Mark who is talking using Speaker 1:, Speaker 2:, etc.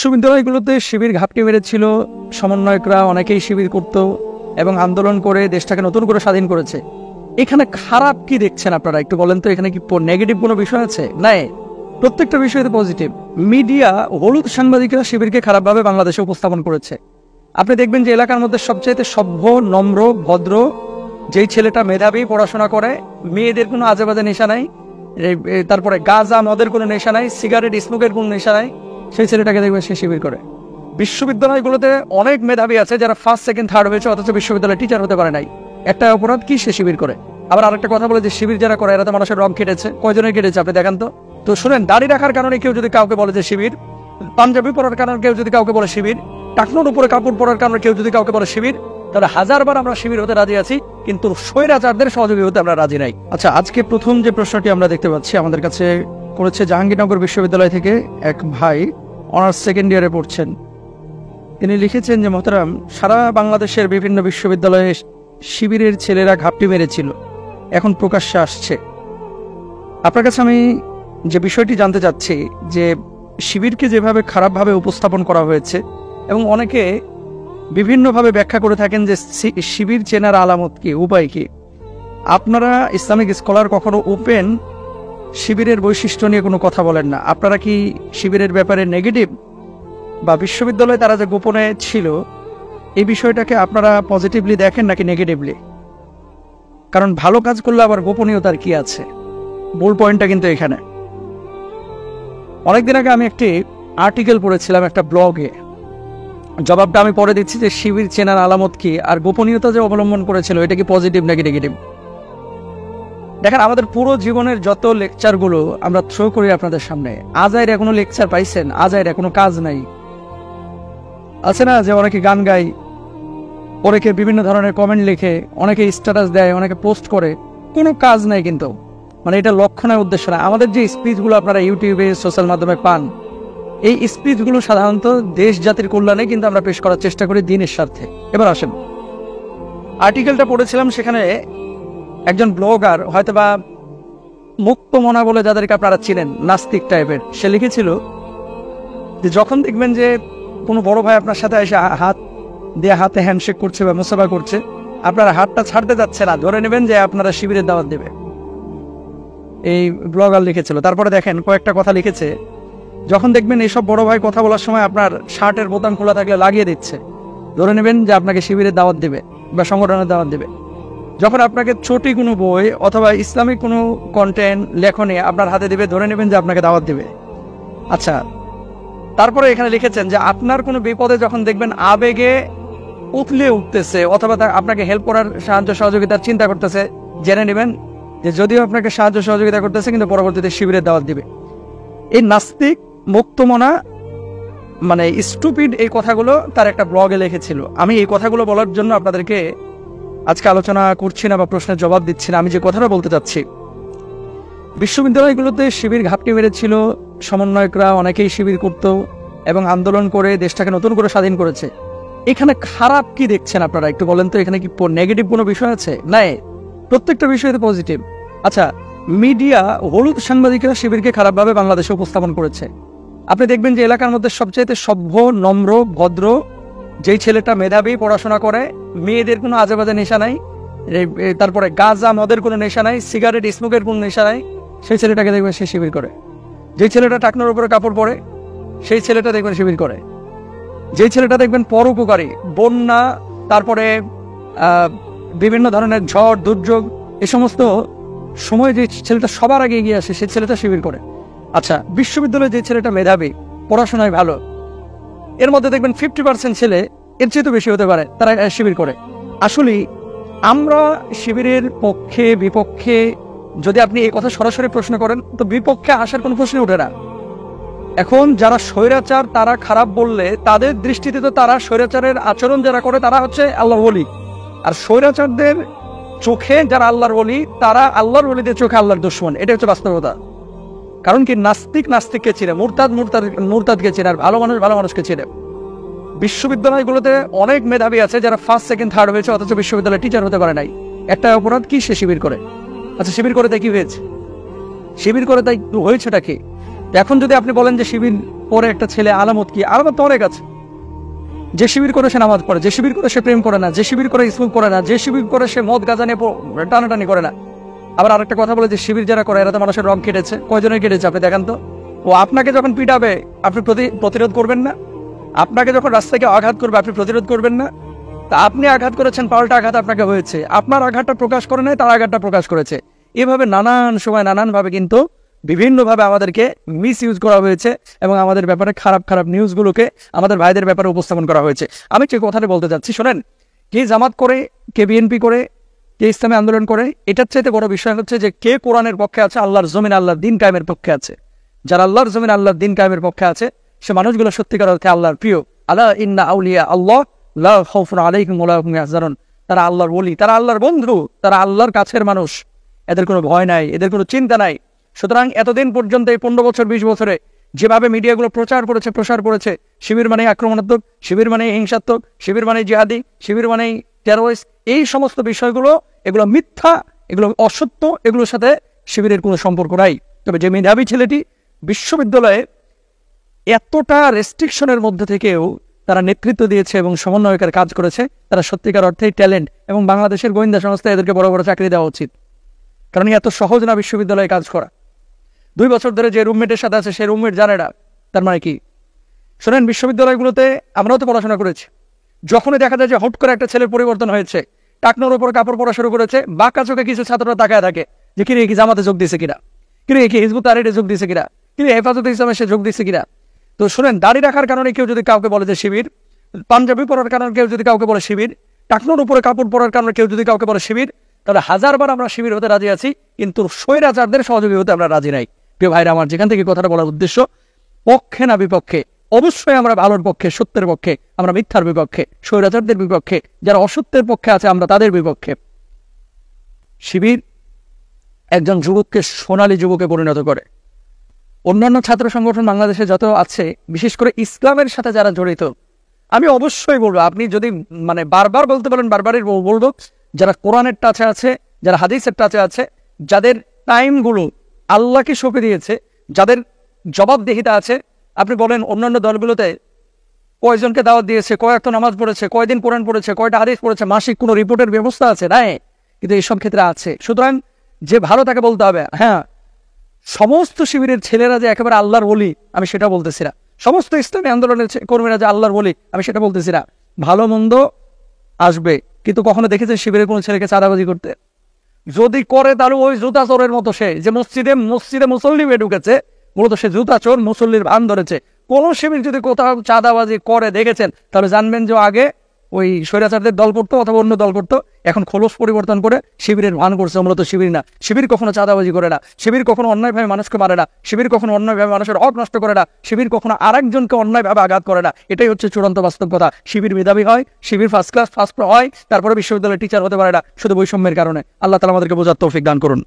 Speaker 1: বিশ্ববিদ্যালয়গুলোতে শিবির ঘাপটি মেরেছিল, সমন্বয়করা অনেকেই শিবির করত এবং আন্দোলন করে দেশটাকে নতুন করে স্বাধীন করেছে। এখানে খারাপ কি দেখছেন আপনারা একটু বলেন তো? এখানে কি নেগেটিভ কোনো বিষয় আছে? নাই, প্রত্যেকটা বিষয়তে পজিটিভ। মিডিয়া, হলুদ সাংবাদিকরা শিবিরকে খারাপভাবে বাংলাদেশে উপস্থাপন করেছে। আপনি দেখবেন যে এলাকার মধ্যে সবচাইতে সভ্য, নম্র, ভদ্র যেই ছেলেটা মেধাবী, পড়াশোনা করে, মেয়েদের কোনো আজেবাজে নেশা নাই, তারপরে গাঁজা মদের কোনো নেশা নাই, সিগারেট স্মোকের কোনো নেশা নাই, সেই ছেলেটাকে দেখবে সে শিবির করে। বিশ্ববিদ্যালয়গুলোতে অনেক মেধাবী আছে যারা ফার্স্ট, সেকেন্ড, থার্ড হয়েছে, অথচ বিশ্ববিদ্যালয়ে টিচার হতে পারে নাই। একটা অপরাধ কি? সে শিবির করে। আবার আরেকটা কথা বলে যে শিবির যারা করে এরা তো মানুষের রং কেটেছে। কয়জনের কেটেছে আপনি দেখান তো? তো শুনেন, দাড়ি রাখার কারণে কেউ যদি কাউকে বলে যে শিবির, পাঞ্জাবি পরার কারণে কেউ যদি কাউকে বলে শিবির, টাকনোর উপরে কাপড় পরার কারণে কেউ যদি কাউকে বলে শিবির, তাহলে হাজারবার আমরা শিবির হতে রাজি আছি, কিন্তু স্বৈরাচারদের সহযোগী হতে আমরা রাজি নাই। আচ্ছা, আজকে প্রথম যে প্রশ্নটি আমরা দেখতে পাচ্ছি আমাদের কাছে করেছে জাহাঙ্গীরনগর বিশ্ববিদ্যালয় থেকে এক ভাই, অনার্স সেকেন্ড ইয়ারে পড়ছেন। তিনি লিখেছেন যে মোহতারাম, সারা বাংলাদেশের বিভিন্ন বিশ্ববিদ্যালয়ে শিবিরের ছেলেরা ঘাপটি মেরেছিল, এখন প্রকাশ্যে আসছে। আপনার কাছে আমি যে বিষয়টি জানতে চাচ্ছি যে শিবিরকে যেভাবে খারাপভাবে উপস্থাপন করা হয়েছে এবং অনেকে বিভিন্নভাবে ব্যাখ্যা করে থাকেন যে শিবির চেনার আলামত কি, উপায় কি। আপনারা ইসলামিক স্কলার কখনো ওপেন শিবিরের বৈশিষ্ট্য নিয়ে কোনো কথা বলেন না। আপনারা কি শিবিরের ব্যাপারে নেগেটিভ, বা বিশ্ববিদ্যালয়ে তারা যে গোপনে ছিল এই বিষয়টাকে আপনারা পজিটিভলি দেখেন নাকি নেগেটিভলি? কারণ ভালো কাজ করলে আবার গোপনীয়তার কি আছে? মূল পয়েন্টটা কিন্তু এখানে। অনেকদিন আগে আমি একটি আর্টিকেল পড়েছিলাম একটা ব্লগে, জবাবটা আমি পরে দিচ্ছি যে শিবির চেনার আলামত কি আর গোপনীয়তা যে অবলম্বন করেছিল এটা কি পজিটিভ নাকি নেগেটিভ। দেখেন, আমাদের পুরো জীবনের যত লেকচারগুলো আমরা থ্রো করি আপনাদের সামনে, আজাইর এখনো লেকচার পাইছেন? আজাইর এখনো কাজ নাই। আছে না যে অনেকে গান গায়, অনেকে বিভিন্ন ধরনের কমেন্ট লিখে, অনেকে স্ট্যাটাস দেয়, অনেকে পোস্ট করে, কোনো কাজ নাই কিন্তু। মানে এটা লক্ষ্য নয়, উদ্দেশ্য না। আমাদের যে স্পিচগুলো আপনারা ইউটিউবে, সোশ্যাল মাধ্যমে পান, এই স্পিচগুলো সাধারণত দেশ জাতির কল্যাণে কিন্তু আমরা পেশ করার চেষ্টা করি, দিনের স্বার্থে। এবার আসেন, আর্টিকেলটা পড়েছিলাম, সেখানে একজন ব্লগার, হয়তোবা মুক্তমনা বলে যাদেরকে আপনারা চিনেন, নাস্তিক টাইপের, সে লিখেছিল যে যখন দেখবেন যে কোনো বড় ভাই আপনার সাথে এসে হাত দিয়ে হাতে হ্যান্ডশেক করছে বা মুসাফা করছে, আপনারা হাতটা ছাড়তে যাচ্ছে না, ধরে নেবেন যে আপনারা শিবিরের দাওয়াত দেবে। এই ব্লগার লিখেছিল। তারপরে দেখেন কয়েকটা কথা লিখেছে, যখন দেখবেন এইসব বড় ভাই কথা বলার সময় আপনার শার্টের বোতাম খোলা থাকলে লাগিয়ে দিচ্ছে, ধরে নেবেন যে আপনাকে শিবিরের দাওয়াত দেবে বা সংগঠনের দাওয়াত দেবে। যখন আপনাকে ছোটি কোনো বই অথবা ইসলামিক কোনো কন্টেন্ট লেখনে আপনার হাতে দেবে, ধরে নেবেন যে আপনাকে দাওয়াত দেবে। আচ্ছা, তারপরে এখানে লিখেছেন যে আপনার কোনো বিপদে যখন দেখবেন আবেগে উতলে উঠতেছে অথবা আপনাকে হেল্প করার সাহায্য সহযোগিতার চিন্তা করতেছে, জেনে নেবেন যে যদিও আপনাকে সাহায্য সহযোগিতা করতেছে কিন্তু পরবর্তীতে শিবিরের দাওয়াত দিবে। এই নাস্তিক, মুক্তমনা, মানে স্টুপিড এই কথাগুলো তার একটা ব্লগে লিখেছিল। আমি এই কথাগুলো বলার জন্য আপনাদেরকে আজকে আলোচনা করছি না বা প্রশ্নের জবাব দিচ্ছি না। আমি যে কথাটা বলতে চাচ্ছি, বিশ্ববিদ্যালয়গুলোতে শিবির ঘাপটি মেরেছিল, সমন্বয়করা অনেকেই শিবির করত এবং আন্দোলন করে দেশটাকে নতুন করে স্বাধীন করেছে। এখানে খারাপ কি দেখছেন আপনারা একটু বলেন তো? এখানে কি নেগেটিভ কোনো বিষয় আছে? নাই, প্রত্যেকটা বিষয়তে পজিটিভ। আচ্ছা, মিডিয়া, হলুদ সাংবাদিকরা শিবিরকে খারাপভাবে বাংলাদেশে উপস্থাপন করেছে। আপনি দেখবেন যে এলাকার মধ্যে সবচাইতে সভ্য, নম্র, ভদ্র যেই ছেলেটা মেধাবী, পড়াশোনা করে, মেয়েদের কোনো আজেবাজে নেশা নাই, তারপরে গাঁজা মদের কোনো নেশা নাই, সিগারেট স্মোকের কোনো নেশা নাই, সেই ছেলেটাকে দেখবেন সে শিবির করে। যেই ছেলেটা টাকনোর উপরে কাপড় পরে, সেই ছেলেটা দেখবেন শিবির করে। যেই ছেলেটা দেখবেন পরোপকারী, বন্যা, তারপরে বিভিন্ন ধরনের ঝড়, দুর্যোগ, এই সমস্ত সময় যে ছেলেটা সবার আগে এগিয়ে আসে, সেই ছেলেটা শিবির করে। আচ্ছা, বিশ্ববিদ্যালয়ে যে ছেলেটা মেধাবী, পড়াশোনায় ভালো, এর মধ্যে দেখবেন 50% ছেলে, এর চেয়ে তো বেশি হতে পারে, তারা শিবির করে। আসলে আমরা শিবিরের পক্ষে বিপক্ষে, যদি আপনি এই কথা সরাসরি প্রশ্ন করেন তো বিপক্ষে আসার কোনো প্রশ্ন ওঠে না। এখন যারা স্বৈরাচার তারা খারাপ বললে, তাদের দৃষ্টিতে তো তারা স্বৈরাচারের আচরণ যারা করে তারা হচ্ছে আল্লাহর ওলি, আর স্বৈরাচারদের চোখে যারা আল্লাহর ওলি তারা আল্লাহর ওলিদের চোখে আল্লাহর দুশমন। এটা হচ্ছে বাস্তবতা। কারণ কি, নাস্তিক নাস্তিককে চিনে, মুরতাদ মুরতাদকে চিনে, আর ভালো মানুষ ভালো মানুষকে চিনে। বিশ্ববিদ্যালয়গুলোতে অনেক মেধাবী আছে যারা ফার্স্ট, সেকেন্ড, থার্ড হয়েছে, অথচ বিশ্ববিদ্যালয়ে টিচার হতে পারে নাই। একটা অপরাধ কি? সে শিবির করে। আচ্ছা, শিবির করে তাই কি হয়েছে? শিবির করে তাই হয়েছেটা কি? এখন যদি আপনি বলেন যে শিবির পরে একটা ছেলে আলামত কি? আলামত তো অনেক আছে। যে শিবির করে সে নামাজ পড়ে, যে শিবির করে সে প্রেম করে না, যে শিবির করে স্মোক করে না, যে শিবির করে সে মদ গাঁজা নিয়ে টানাটানি করে না। আবার আরেকটা কথা বলে, যে শিবির যারা করে এরা তো মানুষের রং কেটেছে। কয়জনের কেটেছে আপনি দেখান তো? ও আপনাকে যখন পিটাবে আপনি প্রতিরোধ করবেন না? আপনাকে যখন রাস্তা থেকে আঘাত করবে আপনি প্রতিরোধ করবেন না? তা আপনি আঘাত করেছেন, পাল্টা আঘাত আপনাকে হয়েছে। আপনার আঘাতটা প্রকাশ করে নাই, তার আঘাতটা প্রকাশ করেছে। এভাবে নানান সময় নানানভাবে কিন্তু বিভিন্নভাবে আমাদেরকে মিস ইউজ করা হয়েছে এবং আমাদের ব্যাপারে খারাপ খারাপ নিউজগুলোকে আমাদের ভাইদের ব্যাপারে উপস্থাপন করা হয়েছে। আমি যে কথাটা বলতে চাচ্ছি শোনেন, কে জামাত করে, কে বিএনপি করে, কে ইসলামী আন্দোলন করে, এটার চাইতে বড় বিষয় হচ্ছে যে কে কোরআনের পক্ষে আছে, আল্লাহর জমিন আল্লাহর দিন কায়েমের পক্ষে আছে। যারা আল্লাহর জমিন আল্লাহর দিন কায়েমের পক্ষে আছে সে মানুষগুলো সত্যিকার অর্থে আল্লাহর প্রিয়। আলা ইন্না আউলিয়া আল্লাহ লা খাউফুন আলাইহিম ওয়া লা হুম ইয়াহজানুন। তারা আল্লাহর ওলি, তারা আল্লাহর বন্ধু, তারা আল্লাহর কাছের মানুষ। এদের কোনো ভয় নাই, এদের কোনো চিন্তা নাই। সুতরাং এতদিন পর্যন্ত এই 15 বছর 20 বছরে যেভাবে মিডিয়াগুলো প্রসার করেছে শিবির মানে আক্রমণাত্মক, শিবির মানে হিংসাত্মক, শিবির মানে জিহাদি, শিবির মানে টেরোরিস্ট, এই সমস্ত বিষয়গুলো এগুলো মিথ্যা, এগুলো অসত্য, এগুলোর সাথে শিবিরের কোনো সম্পর্ক নাই। তবে যে মেধাবী ছেলেটি বিশ্ববিদ্যালয়ে এতটা রেস্ট্রিকশনের মধ্যে থেকেও তারা নেতৃত্ব দিয়েছে এবং সমন্বয়কের কাজ করেছে, তারা সত্যিকার অর্থেই ট্যালেন্ট। এবং বাংলাদেশের গোয়েন্দা সংস্থা এদেরকে বড় বড় চাকরি দেওয়া উচিত, কারণ এত সহজ না বিশ্ববিদ্যালয়ে কাজ করা। 2 বছর ধরে যে রুমমেটের সাথে আছে সেই রুমমেট জানে না, তার মানে কি? শোনেন, বিশ্ববিদ্যালয়গুলোতে আমরাও তো পড়াশোনা করেছি। যখনই দেখা যায় যে হট করে একটা ছেলের পরিবর্তন হয়েছে, টাকনোর উপর কাপড় পরা শুরু করেছে, বাঁকা চোখে কিছু ছাত্ররা তাকায় থাকে যে কিরে কি জামাতে যোগ দিয়েছে কিনা, কিরে কি হিজবুত তাহরিরে যোগ দিয়েছে কিনা, কিরে হেফাজতে ইসলামে সে যোগ দিয়েছে কিনা। তো শোনেন, দাড়ি রাখার কারণে কেউ যদি কাউকে বলে যে শিবির, পাঞ্জাবি পরার কারণে কেউ যদি কাউকে বলে শিবির, টাকনোর উপরে কাপড় পরার কারণে কেউ যদি কাউকে বলে শিবির, তাহলে 1000বার আমরা শিবির হতে রাজি আছি, কিন্তু স্বৈরাচারদের সহযোগী হতে আমরা রাজি নাই। প্রিয় ভাইরা আমার, যেখান থেকে কথাটা বলার উদ্দেশ্য, পক্ষে না বিপক্ষে, অবশ্যই আমরা ভালোর পক্ষে, সত্যের পক্ষে, আমরা মিথ্যার বিপক্ষে, স্বৈরাচারদের বিপক্ষে, যারা অসত্যের পক্ষে আছে আমরা তাদের বিপক্ষে। শিবির একজন যুবককে সোনালী যুবকে পরিণত করে। অন্যান্য ছাত্র সংগঠন বাংলাদেশে যত আছে, বিশেষ করে ইসলামের সাথে যারা জড়িত, আমি অবশ্যই বলবো, আপনি যদি মানে বারবার বলতে বলেন বারবারই বলবো, যারা কোরআনের টাচে আছে, যারা হাদিসের টাচে আছে, যাদের টাইমগুলো আল্লাহকে সঁপে দিয়েছে, যাদের জবাবদিহিতা আছে। আপনি বলেন অন্যান্য দলগুলোতে কয়জনকে দাওয়াত দিয়েছে, কয়েকটা নামাজ পড়েছে, কয়দিন কোরআন পড়েছে, কয়টা হাদিস পড়েছে, মাসিক কোনো রিপোর্টের ব্যবস্থা আছে? নাই, কিন্তু এইসব ক্ষেত্রে আছে। সুতরাং যে ভালো তাকে বলতে হবে। হ্যাঁ, সমস্ত শিবিরের ছেলেরা যে একেবারে আল্লাহর ওলি আমি সেটা বলতেছি না, সমস্ত ইসলামী আন্দোলনের কর্মীরা যে আল্লাহর ওলি আমি সেটা বলতেছি না। ভালো মন্দ আসবে, কিন্তু কখনো দেখেছেন শিবিরের কোনো ছেলেকে চাঁদাবাজি করতে? যদি করে তাহলে ওই জুতা চোরের মতো, সে যে মসজিদে মুসল্লি হয়ে ঢুকেছে, মূলত সে জুতা চোর, মুসল্লির ভান ধরেছে। কোন শিবির যদি কোথাও চাঁদাবাজি করে দেখেছেন, তাহলে জানবেন যে আগে ওই স্বৈরাচারদের দল করতো অথবা অন্য দল করতো, এখন খোলস পরিবর্তন করে শিবিরের ভান করছে। মূলত শিবির না, শিবির কখনো চাঁদাবাজি করে না, শিবির কখনো অন্যায়ভাবে মানুষকে মারে না, শিবির কখনো অন্যায়ভাবে মানুষের হক নষ্ট করে না, শিবির কখনো আরেকজনকে অন্যায়ভাবে আঘাত করে না। এটাই হচ্ছে চূড়ান্ত বাস্তব কথা। শিবির মেধাবী হয়, শিবির ফার্স্ট ক্লাস ফার্স্ট হয়, তারপরে বিশ্ববিদ্যালয়ের টিচার হতে পারে না, শুধু বৈষম্যের কারণে। আল্লাহ তাআলা আমাদেরকে বোঝার তৌফিক দান করুন।